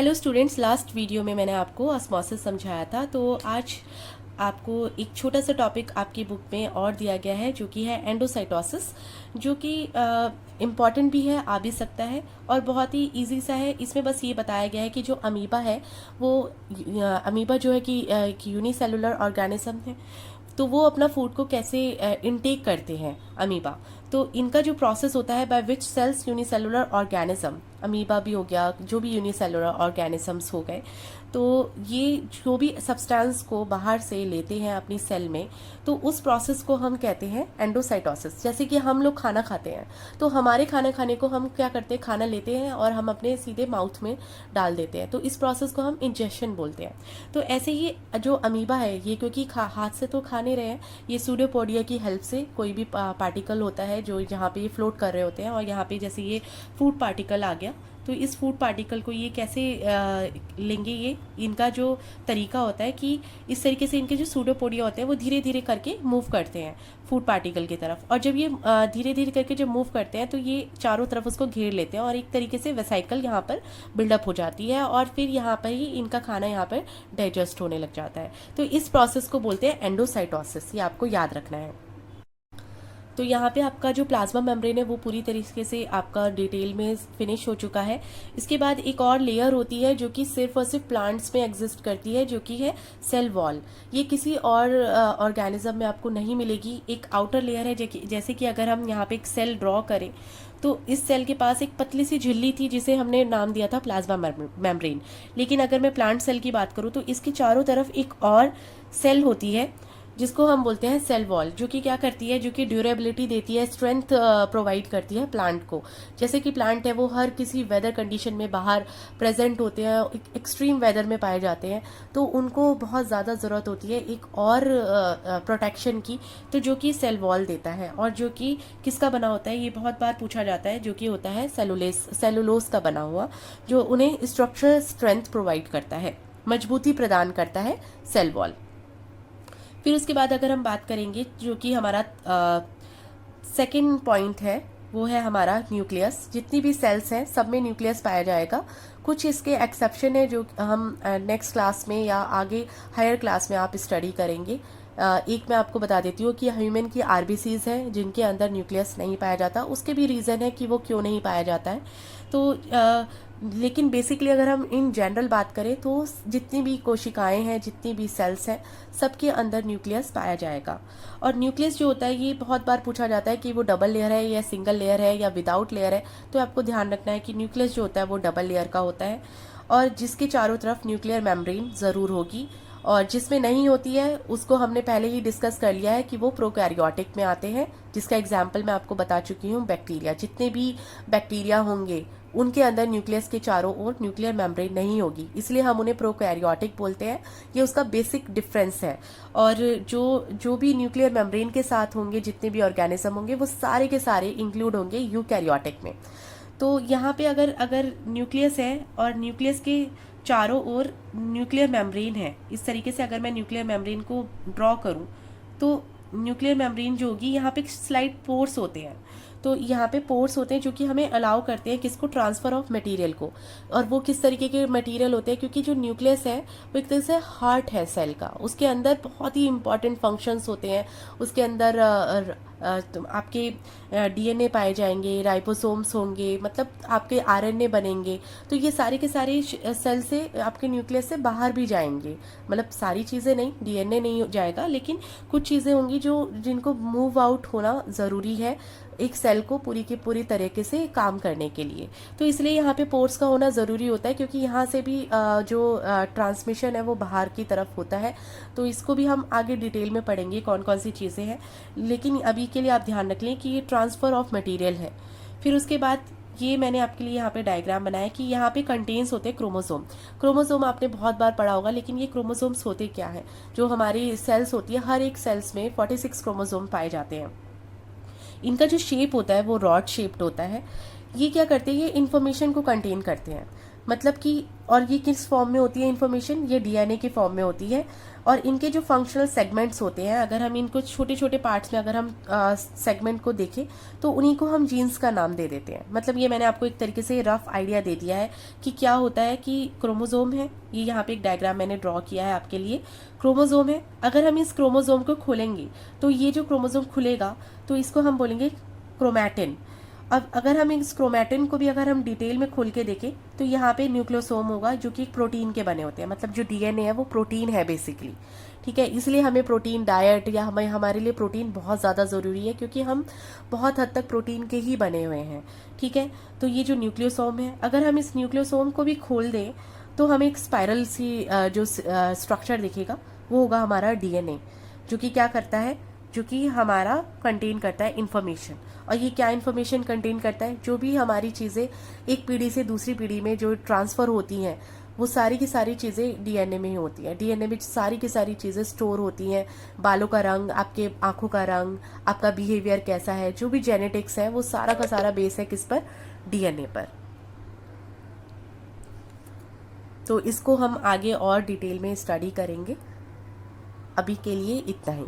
Hello students, last video में मैंने आपको ऑस्मोसिस समझाया था। तो आज आपको एक छोटा सा टॉपिक आपकी बुक में और दिया गया है जो कि है एंडोसाइटोसिस, जो कि इम्पॉर्टेंट भी है, आ भी सकता है और बहुत ही इजी सा है। इसमें बस ये बताया गया है कि जो अमीबा है वो अमीबा जो है कि यूनिसेलुलर ऑर्गेनिज्म है, तो वो अपना फूड को कैसे इनटेक करते हैं अमीबा। तो इनका जो प्रोसेस होता है by which cells unicellular organism, amoeba भी हो गया, जो भी यूनिसेलुलर ऑर्गेनिजम्स हो गए, तो ये जो भी सब्सटेंस को बाहर से लेते हैं अपनी सेल में, तो उस प्रोसेस को हम कहते हैं एंडोसाइटोसिस। जैसे कि हम लोग खाना खाते हैं, तो हमारे खाना खाने को हम क्या करते हैं, खाना लेते हैं और हम अपने सीधे माउथ में डाल देते हैं, तो इस प्रोसेस को हम इंजेक्शन बोलते हैं। तो ऐसे ही जो अमीबा है ये, क्योंकि हाथ से तो खा नहीं रहे हैं, ये सूडोपोडिया की हेल्प से कोई भी पार्टिकल होता है जो यहाँ पे ये फ्लोट कर रहे होते हैं, और यहाँ पे जैसे ये फूड पार्टिकल आ गया, तो इस फूड पार्टिकल को ये कैसे लेंगे, ये इनका जो तरीका होता है कि इस तरीके से इनके जो सूडोपोडिया होते हैं वो धीरे धीरे करके मूव करते हैं फूड पार्टिकल की तरफ, और जब ये धीरे धीरे करके जब मूव करते हैं तो ये चारों तरफ उसको घेर लेते हैं और एक तरीके से वेसाइकल यहाँ पर बिल्डअप हो जाती है, और फिर यहाँ पर ही इनका खाना यहाँ पर डाइजेस्ट होने लग जाता है। तो इस प्रोसेस को बोलते हैं एंडोसाइटोसिस, ये आपको याद रखना है। तो यहाँ पे आपका जो प्लाज्मा मेम्ब्रेन है वो पूरी तरीके से आपका डिटेल में फिनिश हो चुका है। इसके बाद एक और लेयर होती है जो कि सिर्फ और सिर्फ प्लांट्स में एग्जिस्ट करती है, जो कि है सेल वॉल। ये किसी और ऑर्गेनिज्म में आपको नहीं मिलेगी। एक आउटर लेयर है, जैसे कि अगर हम यहाँ पे एक सेल ड्रॉ करें, तो इस सेल के पास एक पतली सी झिल्ली थी जिसे हमने नाम दिया था प्लाज्मा मेम्ब्रेन। लेकिन अगर मैं प्लांट सेल की बात करूँ तो इसके चारों तरफ एक और सेल होती है जिसको हम बोलते हैं सेल वॉल, जो कि क्या करती है, जो कि ड्यूरेबिलिटी देती है, स्ट्रेंथ प्रोवाइड करती है प्लांट को। जैसे कि प्लांट है वो हर किसी वेदर कंडीशन में बाहर प्रेजेंट होते हैं, एक्सट्रीम वेदर में पाए जाते हैं, तो उनको बहुत ज़्यादा ज़रूरत होती है एक और प्रोटेक्शन की, तो जो कि सेल वॉल देता है, और जो कि किसका बना होता है, ये बहुत बार पूछा जाता है, जो कि होता है सेलुलोज का बना हुआ, जो उन्हें स्ट्रक्चरल स्ट्रेंथ प्रोवाइड करता है, मजबूती प्रदान करता है सेल वॉल। फिर उसके बाद अगर हम बात करेंगे, जो कि हमारा सेकंड पॉइंट है, वो है हमारा न्यूक्लियस। जितनी भी सेल्स हैं सब में न्यूक्लियस पाया जाएगा। कुछ इसके एक्सेप्शन है जो हम नेक्स्ट क्लास में या आगे हायर क्लास में आप स्टडी करेंगे। एक मैं आपको बता देती हूँ कि ह्यूमन की आरबीसीज हैं जिनके अंदर न्यूक्लियस नहीं पाया जाता। उसके भी रीज़न है कि वो क्यों नहीं पाया जाता है। तो लेकिन बेसिकली अगर हम इन जनरल बात करें तो जितनी भी कोशिकाएं हैं, जितनी भी सेल्स हैं, सबके अंदर न्यूक्लियस पाया जाएगा। और न्यूक्लियस जो होता है ये बहुत बार पूछा जाता है कि वो डबल लेयर है या सिंगल लेयर है या विदाउट लेयर है। तो आपको ध्यान रखना है कि न्यूक्लियस जो होता है वो डबल लेयर का होता है, और जिसके चारों तरफ न्यूक्लियर मेम्ब्रेन ज़रूर होगी। और जिसमें नहीं होती है उसको हमने पहले ही डिस्कस कर लिया है कि वो प्रोकैरियोटिक में आते हैं, जिसका एग्जाम्पल मैं आपको बता चुकी हूँ। बैक्टीरिया, जितने भी बैक्टीरिया होंगे उनके अंदर न्यूक्लियस के चारों ओर न्यूक्लियर मेम्ब्रेन नहीं होगी, इसलिए हम उन्हें प्रोकैरियोटिक बोलते हैं। ये उसका बेसिक डिफरेंस है। और जो भी न्यूक्लियर मेम्ब्रेन के साथ होंगे, जितने भी ऑर्गेनिज्म होंगे, वो सारे के सारे इंक्लूड होंगे यूकैरियोटिक में। तो यहाँ पे अगर न्यूक्लियस है और न्यूक्लियस के चारों ओर न्यूक्लियर मेम्ब्रेन है, इस तरीके से अगर मैं न्यूक्लियर मेम्ब्रेन को ड्रॉ करूँ, तो न्यूक्लियर मेम्ब्रेन जो होगी, यहाँ पे स्लाइड पोर्स होते हैं। तो यहाँ पे पोर्स होते हैं जो कि हमें अलाउ करते हैं किसको, ट्रांसफर ऑफ मटेरियल को। और वो किस तरीके के मटेरियल होते हैं, क्योंकि जो न्यूक्लियस है वो एक तरह से हार्ट है सेल का। उसके अंदर बहुत ही इंपॉर्टेंट फंक्शंस होते हैं। उसके अंदर तो आपके डीएनए पाए जाएंगे, राइबोसोम्स होंगे, मतलब आपके आरएनए बनेंगे। तो ये सारे के सारे सेल से, आपके न्यूक्लियस से बाहर भी जाएंगे। मतलब सारी चीज़ें नहीं, डीएनए नहीं जाएगा, लेकिन कुछ चीज़ें होंगी जिनको मूव आउट होना ज़रूरी है एक सेल को पूरी की पूरी तरीके से काम करने के लिए। तो इसलिए यहाँ पे पोर्स का होना ज़रूरी होता है, क्योंकि यहाँ से भी जो ट्रांसमिशन है वो बाहर की तरफ होता है। तो इसको भी हम आगे डिटेल में पढ़ेंगे कौन कौन सी चीज़ें हैं, लेकिन अभी के लिए आप ध्यान रख लें कि ये ट्रांसफ़र ऑफ मटेरियल है। फिर उसके बाद ये मैंने आपके लिए यहाँ पे डायग्राम बनाया कि यहाँ पे कंटेन्स होते हैं क्रोमोसोम। क्रोमोसोम आपने बहुत बार पढ़ा होगा, लेकिन ये क्रोमोसोम्स होते क्या है, जो हमारी सेल्स होती है, हर एक सेल्स में 46 क्रोमोसोम पाए जाते हैं। इनका जो शेप होता है वो रॉड शेप्ड होता है। ये क्या करते हैं, ये इन्फॉर्मेशन को कंटेन करते हैं। मतलब कि, और ये किस फॉर्म में होती है इन्फॉर्मेशन, ये डीएनए के फॉर्म में होती है। और इनके जो फंक्शनल सेगमेंट्स होते हैं, अगर हम इनको छोटे छोटे पार्ट्स में अगर हम सेगमेंट को देखें तो उन्हीं को हम जीन्स का नाम दे देते हैं। मतलब ये मैंने आपको एक तरीके से रफ आइडिया दे दिया है कि क्या होता है कि क्रोमोजोम है, ये यहाँ पे एक डायग्राम मैंने ड्रॉ किया है आपके लिए। क्रोमोजोम है, अगर हम इस क्रोमोजोम को खोलेंगे तो ये जो क्रोमोजोम खुलेगा तो इसको हम बोलेंगे क्रोमैटिन। अब अगर हम इस क्रोमैटिन को भी अगर हम डिटेल में खोल के देखें तो यहाँ पे न्यूक्लियोसोम होगा जो कि एक प्रोटीन के बने होते हैं। मतलब जो डीएनए है वो प्रोटीन है बेसिकली, ठीक है। इसलिए हमें प्रोटीन डाइट या हमारे लिए प्रोटीन बहुत ज़्यादा ज़रूरी है, क्योंकि हम बहुत हद तक प्रोटीन के ही बने हुए हैं, ठीक है। तो ये जो न्यूक्लियोसोम है, अगर हम इस न्यूक्लियोसोम को भी खोल दें तो हमें एक स्पाइरल सी जो स्ट्रक्चर दिखेगा वो होगा हमारा डीएनए, जो कि क्या करता है, जो कि हमारा कंटेन करता है इन्फॉर्मेशन। और ये क्या इन्फॉर्मेशन कंटेन करता है, जो भी हमारी चीज़ें एक पीढ़ी से दूसरी पीढ़ी में जो ट्रांसफ़र होती हैं वो सारी की सारी चीज़ें डीएनए में ही होती है। डीएनए में सारी की सारी चीज़ें स्टोर होती हैं। बालों का रंग, आपके आंखों का रंग, आपका बिहेवियर कैसा है, जो भी जेनेटिक्स है वो सारा का सारा बेस है किस पर, डीएनए पर। तो इसको हम आगे और डिटेल में स्टडी करेंगे। अभी के लिए इतना ही।